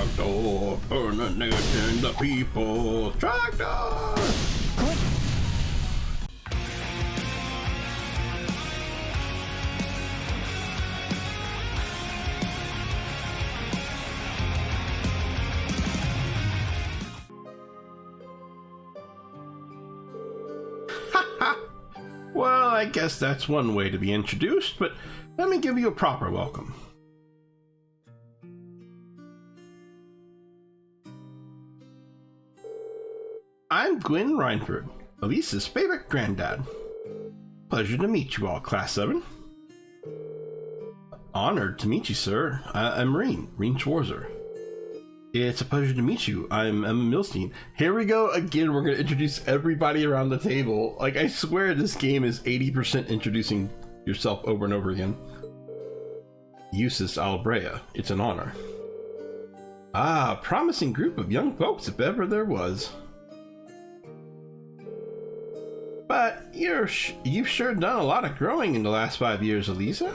Tractor, burning the people. Tractor! Well, I guess that's one way to be introduced, but let me give you a proper welcome. I'm Gwyn Reinford, Elisa's favorite granddad. Pleasure to meet you all, Class 7. Honored to meet you, sir. I'm Reen Schwarzer. It's a pleasure to meet you. I'm Emma Milstein. Here we go again. We're going to introduce everybody around the table. Like, I swear this game is 80% introducing yourself over and over again. Eustace Albrea. It's an honor. Ah, promising group of young folks if ever there was. But you've sure done a lot of growing in the last 5 years, Elisa.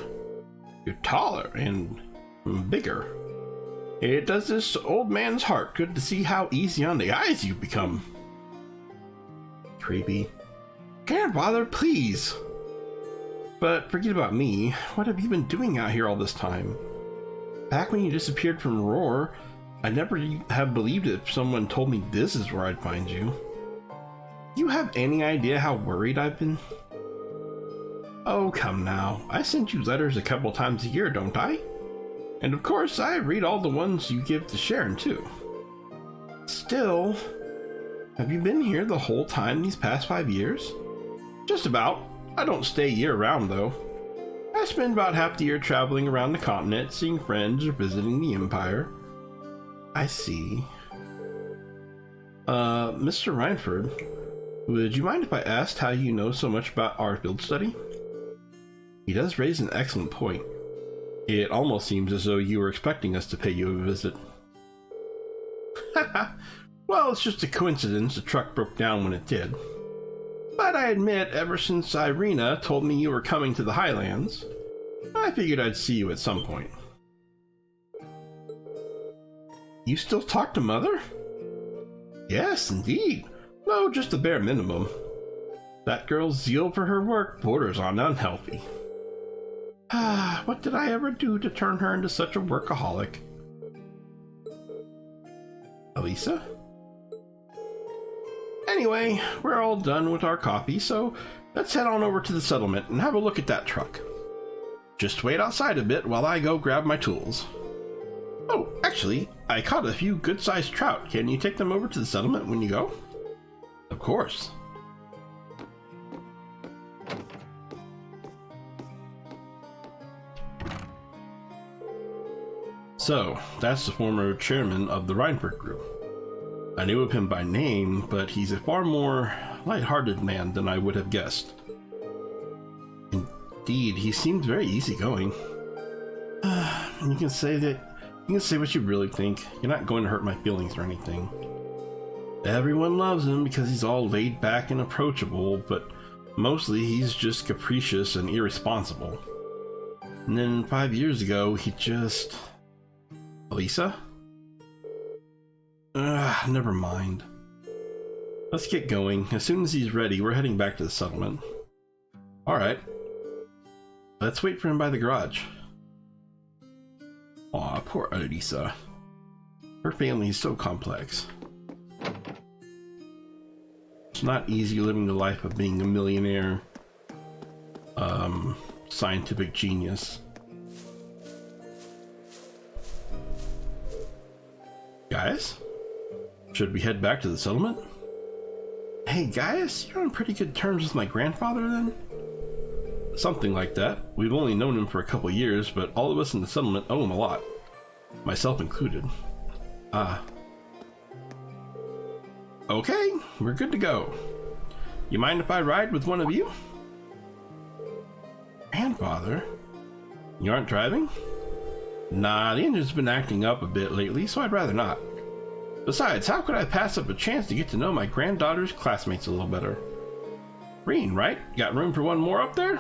You're taller and bigger. It does this old man's heart good to see how easy on the eyes you've become. Creepy. Can't bother, please. But forget about me. What have you been doing out here all this time? Back when you disappeared from Roar, I never have believed it if someone told me this is where I'd find you. Do you have any idea how worried I've been? Oh, come now. I send you letters a couple times a year, don't I? And of course, I read all the ones you give to Sharon, too. Still, have you been here the whole time these past 5 years? Just about. I don't stay year-round, though. I spend about half the year traveling around the continent, seeing friends or visiting the Empire. I see. Mr. Reinford, would you mind if I asked how you know so much about our field study? He does raise an excellent point. It almost seems as though you were expecting us to pay you a visit. Well, it's just a coincidence the truck broke down when it did. But I admit, ever since Irina told me you were coming to the Highlands, I figured I'd see you at some point. You still talk to Mother? Yes, indeed. No, just the bare minimum. That girl's zeal for her work borders on unhealthy. What did I ever do to turn her into such a workaholic? Elisa? Anyway, we're all done with our coffee, so let's head on over to the settlement and have a look at that truck. Just wait outside a bit while I go grab my tools. Oh, actually, I caught a few good-sized trout. Can you take them over to the settlement when you go? Of course. So, that's the former chairman of the Reinford Group. I knew of him by name, but he's a far more light-hearted man than I would have guessed. Indeed, he seems very easygoing. You can say what you really think. You're not going to hurt my feelings or anything. Everyone loves him because he's all laid back and approachable, but mostly he's just capricious and irresponsible. And then 5 years ago, he just... Elisa? Never mind. Let's get going. As soon as he's ready, we're heading back to the settlement. Alright. Let's wait for him by the garage. Aw, poor Elisa. Her family is so complex. It's not easy living the life of being a millionaire, scientific genius. Gaius? Should we head back to the settlement? Hey Gaius, you're on pretty good terms with my grandfather then? Something like that. We've only known him for a couple years, but all of us in the settlement owe him a lot. Myself included. Ah. Okay, we're good to go. You mind if I ride with one of you? Grandfather? You aren't driving? Nah, the engine's been acting up a bit lately, so I'd rather not. Besides, how could I pass up a chance to get to know my granddaughter's classmates a little better? Reen, right? Got room for one more up there?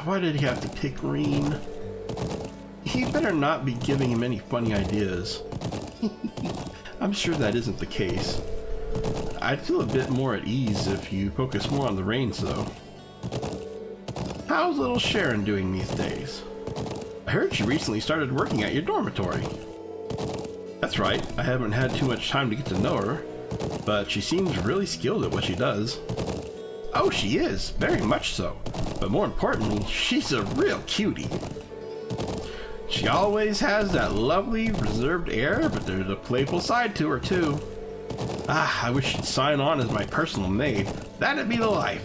why did he have to pick Reen? He better not be giving him any funny ideas. I'm sure that isn't the case. I'd feel a bit more at ease if you focus more on the reins, though. How's little Sharon doing these days? I heard she recently started working at your dormitory. That's right, I haven't had too much time to get to know her, but she seems really skilled at what she does. Oh, she is, very much so. But more importantly, she's a real cutie. She always has that lovely, reserved air, but there's a playful side to her, too. Ah, I wish she'd sign on as my personal maid. That'd be the life.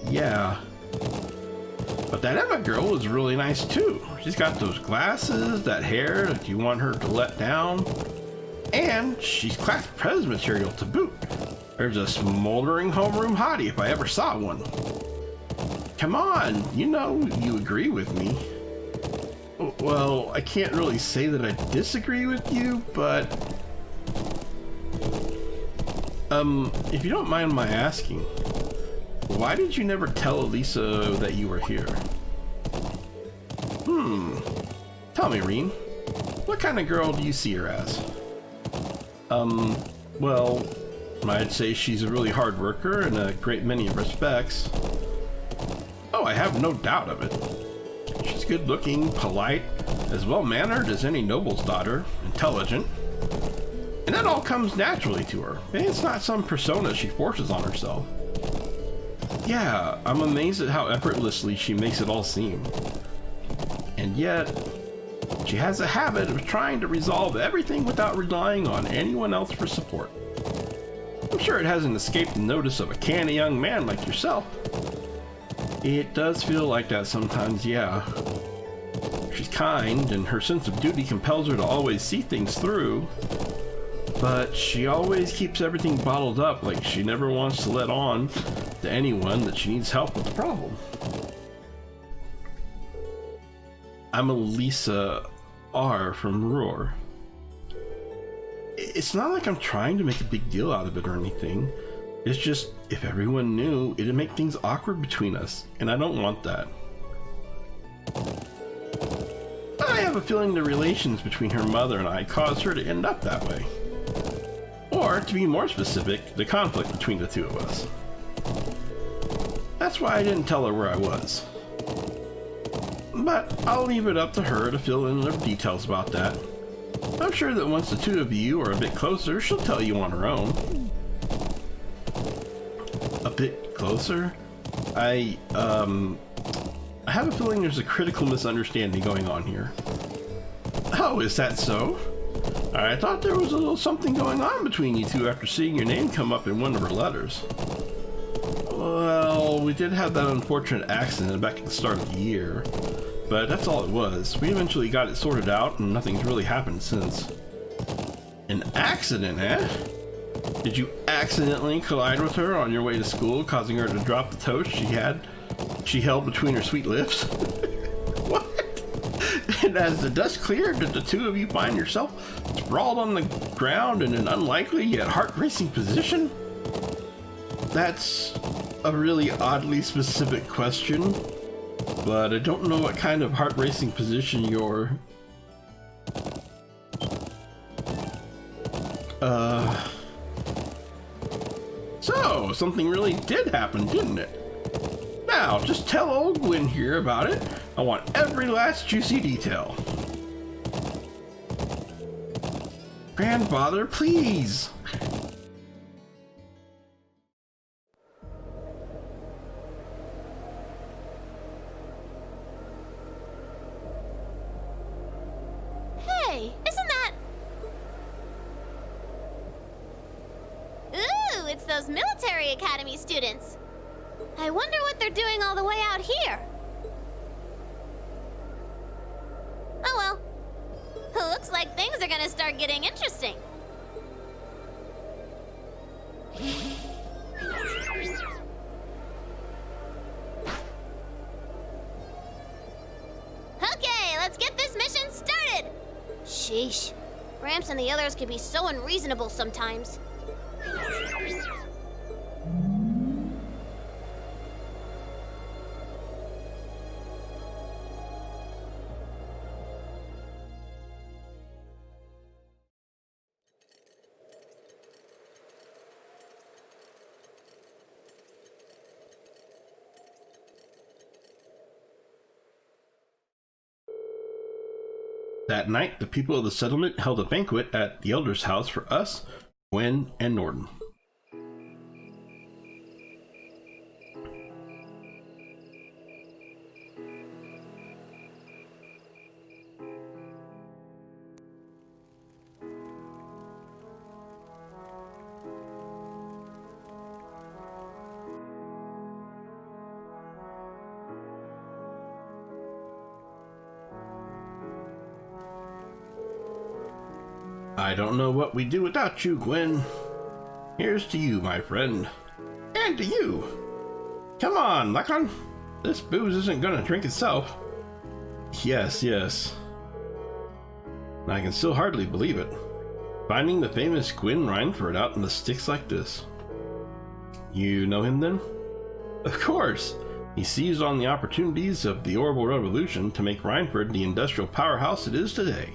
Yeah. But that Emma girl is really nice, too. She's got those glasses, that hair that you want her to let down. And she's class prez material to boot. There's a smoldering homeroom hottie if I ever saw one. Come on, you know you agree with me. Well, I can't really say that I disagree with you, but... if you don't mind my asking, why did you never tell Elisa that you were here? Tell me, Reen, what kind of girl do you see her as? Well, I'd say she's a really hard worker in a great many respects. Oh, I have no doubt of it. She's good looking, polite, as well mannered as any noble's daughter, intelligent. And that all comes naturally to her. It's not some persona she forces on herself. Yeah, I'm amazed at how effortlessly she makes it all seem. And yet, she has a habit of trying to resolve everything without relying on anyone else for support. I'm sure it hasn't escaped the notice of a canny young man like yourself. It does feel like that sometimes, yeah. She's kind, and her sense of duty compels her to always see things through. But she always keeps everything bottled up, like she never wants to let on to anyone that she needs help with the problem. I'm Elisa R. from Roar. It's not like I'm trying to make a big deal out of it or anything. It's just, if everyone knew, it'd make things awkward between us, and I don't want that. I have a feeling the relations between her mother and I caused her to end up that way. Or, to be more specific, the conflict between the two of us. That's why I didn't tell her where I was. But I'll leave it up to her to fill in the details about that. I'm sure that once the two of you are a bit closer, she'll tell you on her own. A bit closer? I have a feeling there's a critical misunderstanding going on here. Oh, is that so? I thought there was a little something going on between you two after seeing your name come up in one of her letters. Well, we did have that unfortunate accident back at the start of the year, but that's all it was. We eventually got it sorted out and nothing's really happened since. An accident, eh? Did you accidentally collide with her on your way to school, causing her to drop the toast she held between her sweet lips? What? And as the dust cleared, did the two of you find yourself sprawled on the ground in an unlikely yet heart-racing position? That's a really oddly specific question, but I don't know what kind of heart-racing position you're... So, something really did happen, didn't it? Now, just tell old Gwen here about it. I want every last juicy detail. Grandfather, please! Hey, isn't that... Ooh, it's those military academy students. I wonder what they're doing all the way out here. Oh well. Looks like things are gonna start getting interesting. Okay, let's get this mission started! Sheesh. Gramps and the others can be so unreasonable sometimes. That night, the people of the settlement held a banquet at the elder's house for us, Gwen, and Norton. I don't know what we'd do without you, Gwen. Here's to you, my friend. And to you. Come on, Lachlan. This booze isn't gonna drink itself. Yes. I can still hardly believe it. Finding the famous Gwen Reinford out in the sticks like this. You know him then? Of course. He seized on the opportunities of the Orbital Revolution to make Reinford the industrial powerhouse it is today.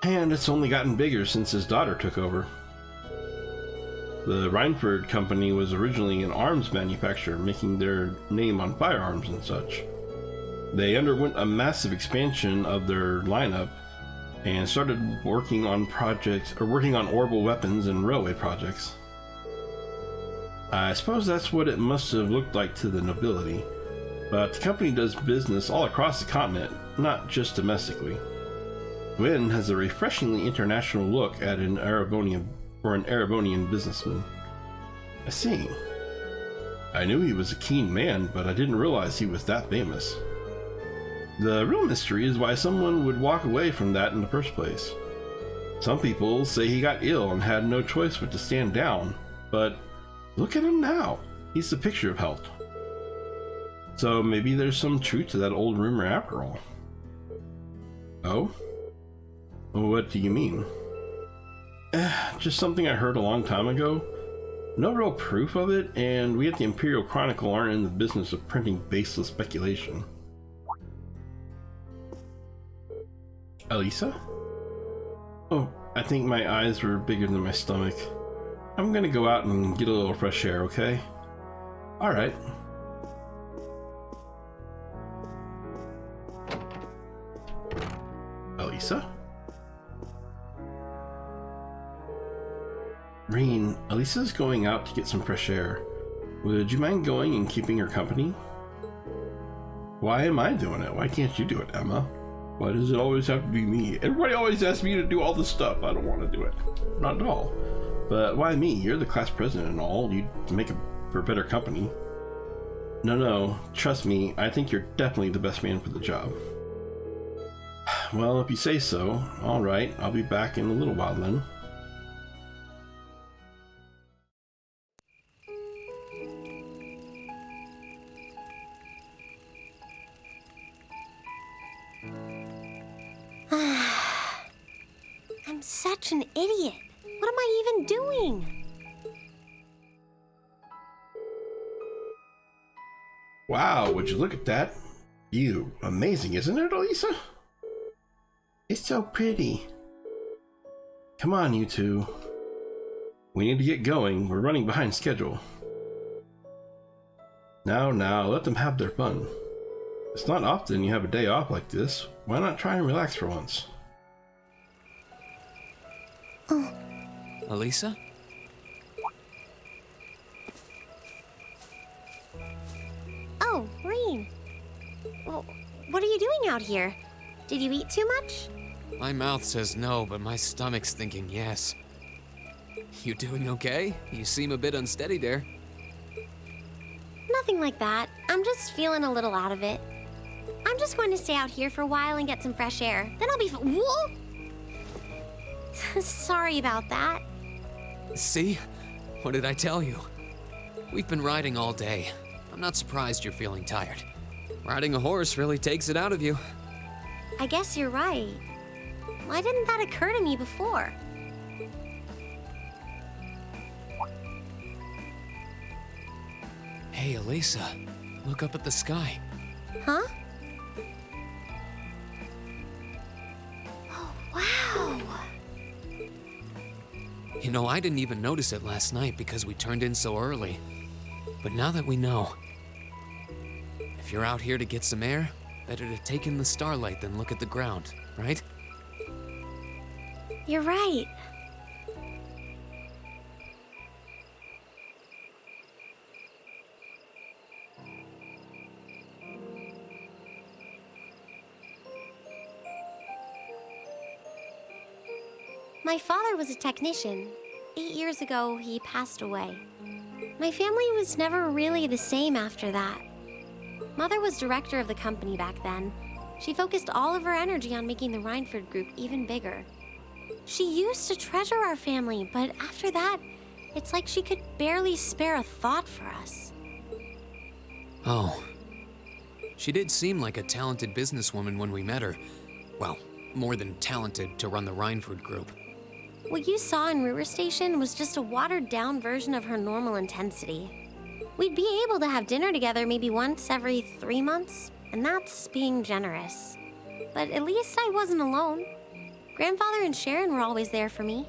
And it's only gotten bigger since his daughter took over. The Reinford Company was originally an arms manufacturer, making their name on firearms and such. They underwent a massive expansion of their lineup and started working on orbital weapons and railway projects. I suppose that's what it must have looked like to the nobility, but the company does business all across the continent, not just domestically. Gwen has a refreshingly international look at an Erebonian businessman. I see. I knew he was a keen man, but I didn't realize he was that famous. The real mystery is why someone would walk away from that in the first place. Some people say he got ill and had no choice but to stand down, but look at him now. He's the picture of health. So maybe there's some truth to that old rumor after all. Oh? What do you mean? Just something I heard a long time ago. No real proof of it, and we at the Imperial Chronicle aren't in the business of printing baseless speculation. Elisa? Oh, I think my eyes were bigger than my stomach. I'm gonna go out and get a little fresh air, okay? Alright. Elisa? Reen, Elisa's going out to get some fresh air. Would you mind going and keeping her company? Why am I doing it? Why can't you do it, Emma? Why does it always have to be me? Everybody always asks me to do all this stuff. I don't want to do it. Not at all. But why me? You're the class president and all. You'd make it for better company. No. Trust me, I think you're definitely the best man for the job. Well, if you say so. Alright, I'll be back in a little while then. I'm such an idiot. What am I even doing? Wow, would you look at that? You, amazing, isn't it, Elisa? It's so pretty. Come on, you two. We need to get going. We're running behind schedule. Now, let them have their fun. It's not often you have a day off like this. Why not try and relax for once? Elisa? Oh, Reen. Well, what are you doing out here? Did you eat too much? My mouth says no, but my stomach's thinking yes. You doing okay? You seem a bit unsteady there. Nothing like that. I'm just feeling a little out of it. I'm just going to stay out here for a while and get some fresh air. Then I'll be Whoa! Sorry about that. See? What did I tell you? We've been riding all day. I'm not surprised you're feeling tired. Riding a horse really takes it out of you. I guess you're right. Why didn't that occur to me before? Hey, Elisa. Look up at the sky. Huh? Oh, wow. You know, I didn't even notice it last night because we turned in so early. But now that we know, if you're out here to get some air, Better to take in the starlight than look at the ground, right? You're right. My father was a technician. 8 years ago, he passed away. My family was never really the same after that. Mother was director of the company back then. She focused all of her energy on making the Rhineford Group even bigger. She used to treasure our family, but after that, it's like she could barely spare a thought for us. Oh. She did seem like a talented businesswoman when we met her. Well, more than talented to run the Rhineford Group. What you saw in River Station was just a watered-down version of her normal intensity. We'd be able to have dinner together maybe once every 3 months, and that's being generous. But at least I wasn't alone. Grandfather and Sharon were always there for me.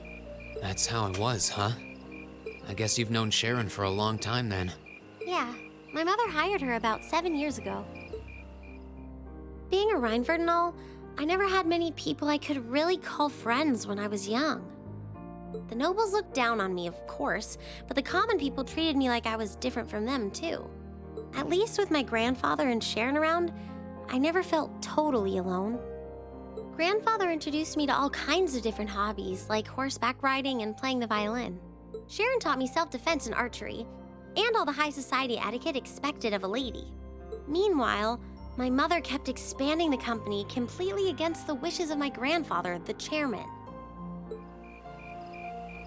That's how it was, huh? I guess you've known Sharon for a long time then. Yeah, my mother hired her about 7 years ago. Being a Rhineford and all, I never had many people I could really call friends when I was young. The nobles looked down on me, of course, but the common people treated me like I was different from them, too. At least with my grandfather and Sharon around, I never felt totally alone. Grandfather introduced me to all kinds of different hobbies, like horseback riding and playing the violin. Sharon taught me self-defense and archery, and all the high society etiquette expected of a lady. Meanwhile, my mother kept expanding the company completely against the wishes of my grandfather, the chairman.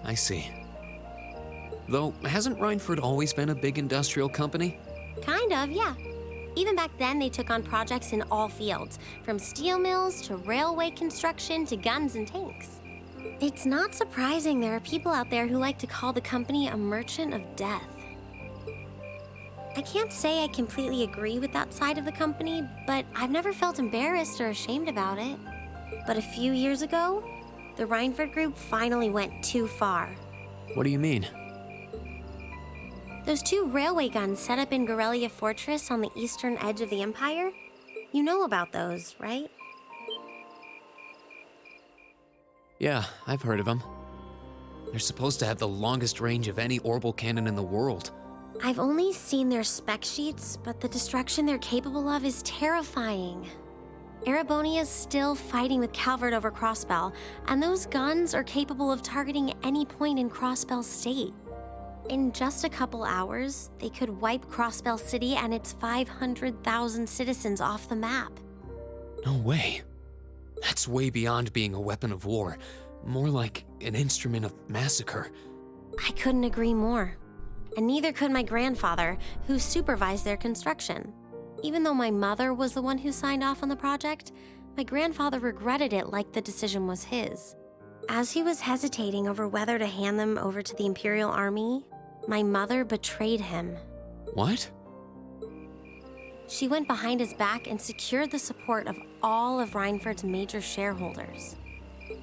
I see. Though, hasn't Rhineford always been a big industrial company? Kind of, yeah. Even back then, they took on projects in all fields, from steel mills to railway construction to guns and tanks. It's not surprising there are people out there who like to call the company a merchant of death. I can't say I completely agree with that side of the company, but I've never felt embarrassed or ashamed about it. But a few years ago, the Rhineford Group finally went too far. What do you mean? Those 2 railway guns set up in Gorelia Fortress on the eastern edge of the Empire? You know about those, right? Yeah, I've heard of them. They're supposed to have the longest range of any orbital cannon in the world. I've only seen their spec sheets, but the destruction they're capable of is terrifying. Erebonia's still fighting with Calvert over Crossbell, and those guns are capable of targeting any point in Crossbell State. In just a couple hours, they could wipe Crossbell City and its 500,000 citizens off the map. No way. That's way beyond being a weapon of war. More like an instrument of massacre. I couldn't agree more. And neither could my grandfather, who supervised their construction. Even though my mother was the one who signed off on the project, my grandfather regretted it like the decision was his. As he was hesitating over whether to hand them over to the Imperial Army, my mother betrayed him. What? She went behind his back and secured the support of all of Rhineford's major shareholders.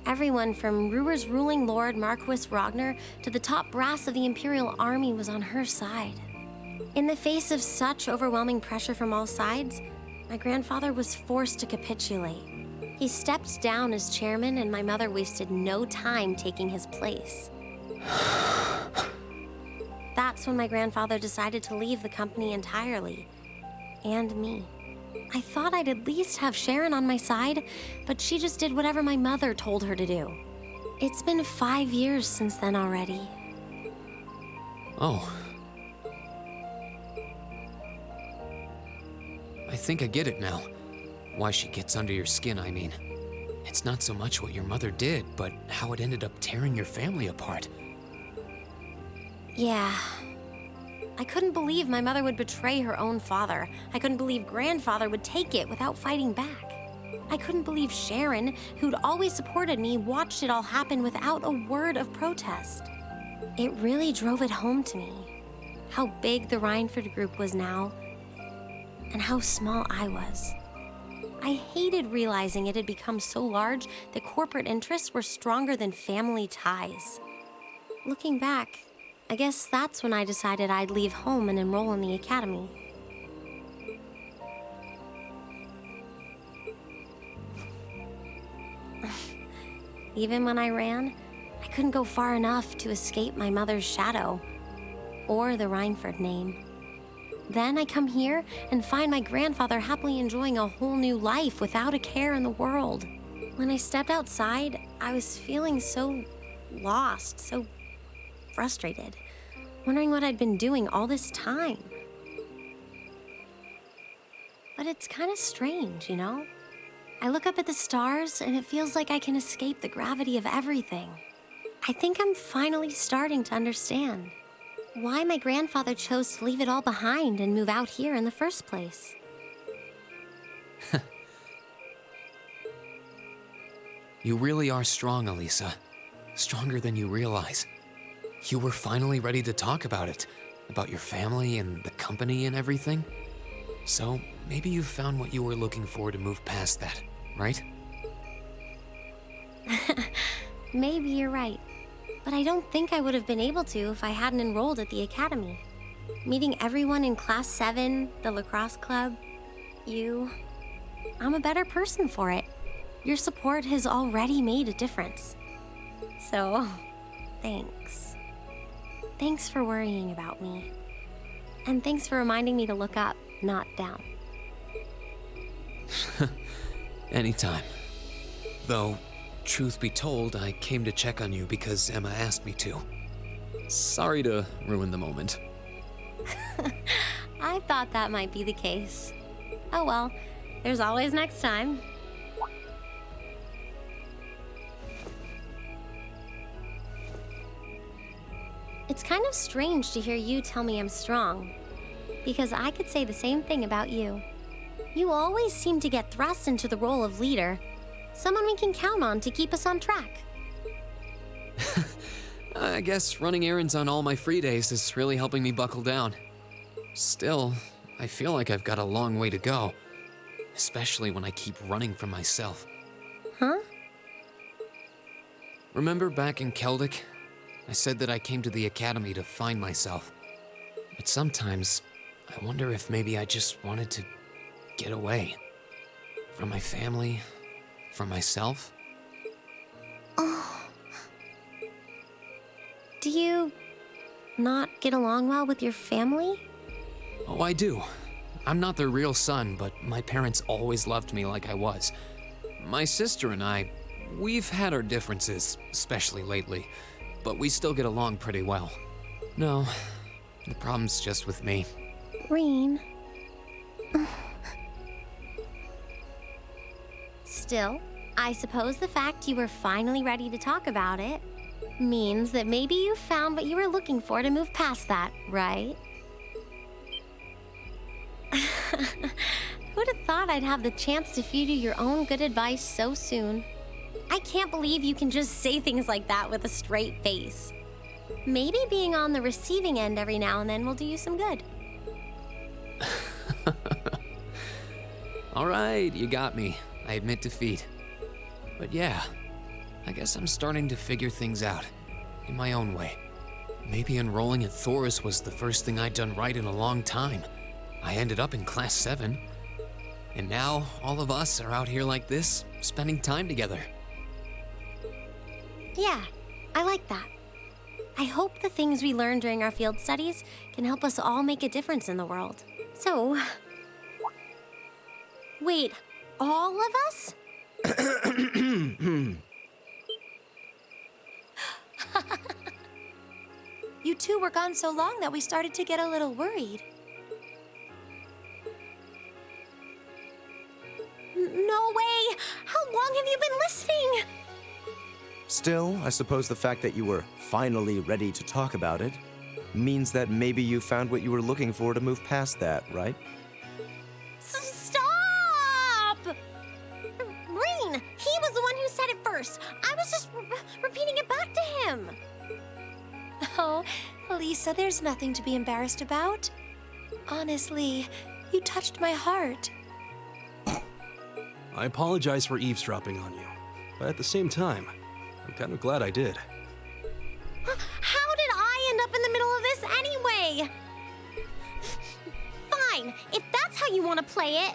Everyone from Ruhr's ruling lord Marquis Ragnar to the top brass of the Imperial Army was on her side. In the face of such overwhelming pressure from all sides, my grandfather was forced to capitulate. He stepped down as chairman, and my mother wasted no time taking his place. That's when my grandfather decided to leave the company entirely. And me. I thought I'd at least have Sharon on my side, but she just did whatever my mother told her to do. It's been 5 years since then already. Oh. I think I get it now. Why she gets under your skin, I mean. It's not so much what your mother did, but how it ended up tearing your family apart. Yeah. I couldn't believe my mother would betray her own father. I couldn't believe grandfather would take it without fighting back. I couldn't believe Sharon, who'd always supported me, watched it all happen without a word of protest. It really drove it home to me. How big the Rhineford Group was now, and how small I was. I hated realizing it had become so large that corporate interests were stronger than family ties. Looking back, I guess that's when I decided I'd leave home and enroll in the academy. Even when I ran, I couldn't go far enough to escape my mother's shadow, or the Rhineford name. Then I come here and find my grandfather happily enjoying a whole new life without a care in the world. When I stepped outside, I was feeling so lost, so frustrated, wondering what I'd been doing all this time. But it's kind of strange, you know? I look up at the stars and it feels like I can escape the gravity of everything. I think I'm finally starting to understand why my grandfather chose to leave it all behind and move out here in the first place. You really are strong, Elisa. Stronger than you realize. You were finally ready to talk about it, about your family and the company and everything. So maybe you found what you were looking for to move past that, right? Maybe you're right. But I don't think I would have been able to if I hadn't enrolled at the academy. Meeting everyone in Class 7, the lacrosse club, you... I'm a better person for it. Your support has already made a difference. So, thanks. Thanks for worrying about me. And thanks for reminding me to look up, not down. Anytime. Though, truth be told, I came to check on you because Emma asked me to. Sorry to ruin the moment. I thought that might be the case. Oh well, there's always next time. It's kind of strange to hear you tell me I'm strong, because I could say the same thing about you. You always seem to get thrust into the role of leader, someone we can count on to keep us on track. I guess running errands on all my free days is really helping me buckle down. Still, I feel like I've got a long way to go, especially when I keep running from myself. Huh? Remember back in Celtic? I said that I came to the academy to find myself. But sometimes, I wonder if maybe I just wanted to get away. From my family, from myself. Oh. Do you not get along well with your family? Oh, I do. I'm not their real son, but my parents always loved me like I was. My sister and I, we've had our differences, especially lately, but we still get along pretty well. No, the problem's just with me. Reen. Still, I suppose the fact you were finally ready to talk about it means that maybe you found what you were looking for to move past that, right? Who'd have thought I'd have the chance to feed you your own good advice so soon? I can't believe you can just say things like that with a straight face. Maybe being on the receiving end every now and then will do you some good. All right, you got me. I admit defeat. But yeah, I guess I'm starting to figure things out in my own way. Maybe enrolling at Thoris was the first thing I'd done right in a long time. I ended up in Class 7. And now all of us are out here like this, spending time together. Yeah, I like that. I hope the things we learned during our field studies can help us all make a difference in the world. So... Wait, all of us? You two were gone so long that we started to get a little worried. No way! How long have you been listening? Still, I suppose the fact that you were finally ready to talk about it means that maybe you found what you were looking for to move past that, right? Stop! Reen, he was the one who said it first. I was just repeating it back to him. Oh, Lisa, there's nothing to be embarrassed about. Honestly, you touched my heart. I apologize for eavesdropping on you, but at the same time, I'm kind of glad I did. How did I end up in the middle of this anyway? Fine, if that's how you want to play it.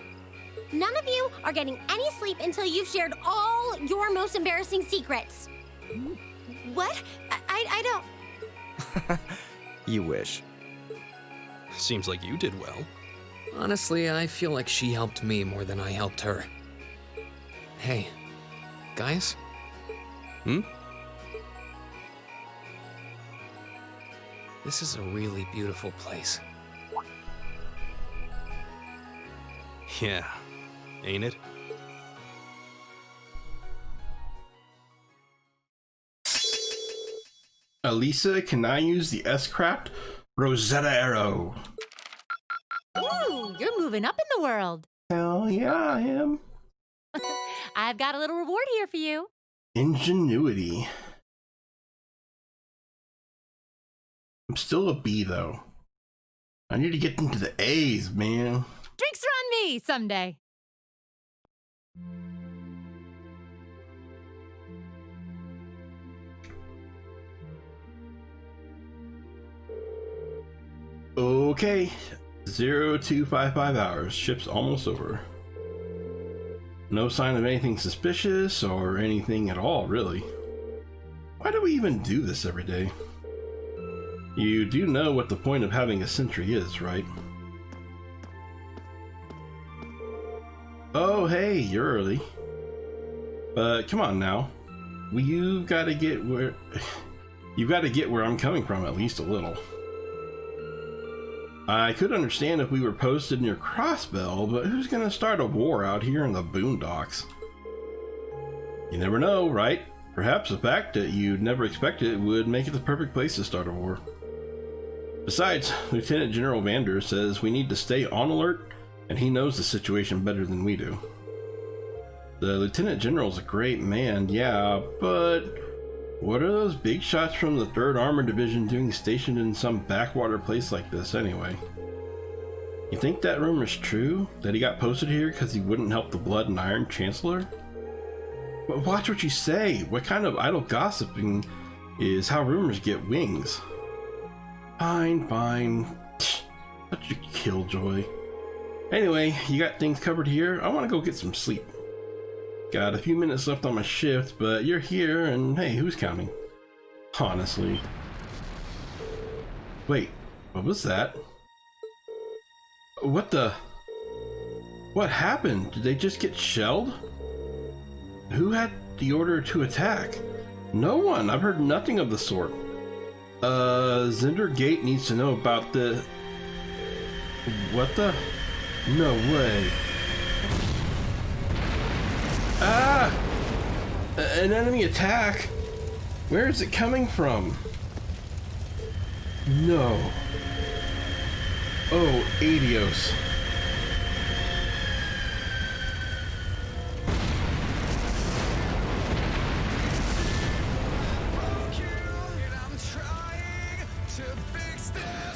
None of you are getting any sleep until you've shared all your most embarrassing secrets. What? I don't... You wish. Seems like you did well. Honestly, I feel like she helped me more than I helped her. Hey, guys? Hmm? This is a really beautiful place. Yeah, ain't it? Elisa, can I use the S-Craft Rosetta Arrow? Ooh, you're moving up in the world. Hell yeah, I am. I've got a little reward here for you. Ingenuity. I'm still a B, though. I need to get into the A's, man. Drinks are on me someday. Okay, 0255 hours. Ship's almost over. No sign of anything suspicious or anything at all, really. Why do we even do this every day? You do know what the point of having a sentry is, right? Oh, hey, you're early. But come on now. You gotta get where I'm coming from, at least a little. I could understand if we were posted near Crossbell, but who's gonna start a war out here in the boondocks? You never know, right? Perhaps the fact that you'd never expected it would make it the perfect place to start a war. Besides, Lieutenant General Vander says we need to stay on alert, and he knows the situation better than we do. The Lieutenant General's a great man, yeah, but what are those big shots from the 3rd Armored Division doing stationed in some backwater place like this anyway? You think that rumor's true? That he got posted here because he wouldn't help the Blood and Iron Chancellor? But watch what you say! What kind of idle gossiping is how rumors get wings? Fine, fine. Such a killjoy. Anyway, you got things covered here. I want to go get some sleep. Got a few minutes left on my shift, but you're here, and hey, who's counting? Honestly. Wait, what was that? What the? What happened? Did they just get shelled? Who had the order to attack? No one. I've heard nothing of the sort. Zinder Gate needs to know about the... What the? No way. Ah! An enemy attack? Where is it coming from? No. Oh, adios. I'm trying to fix this.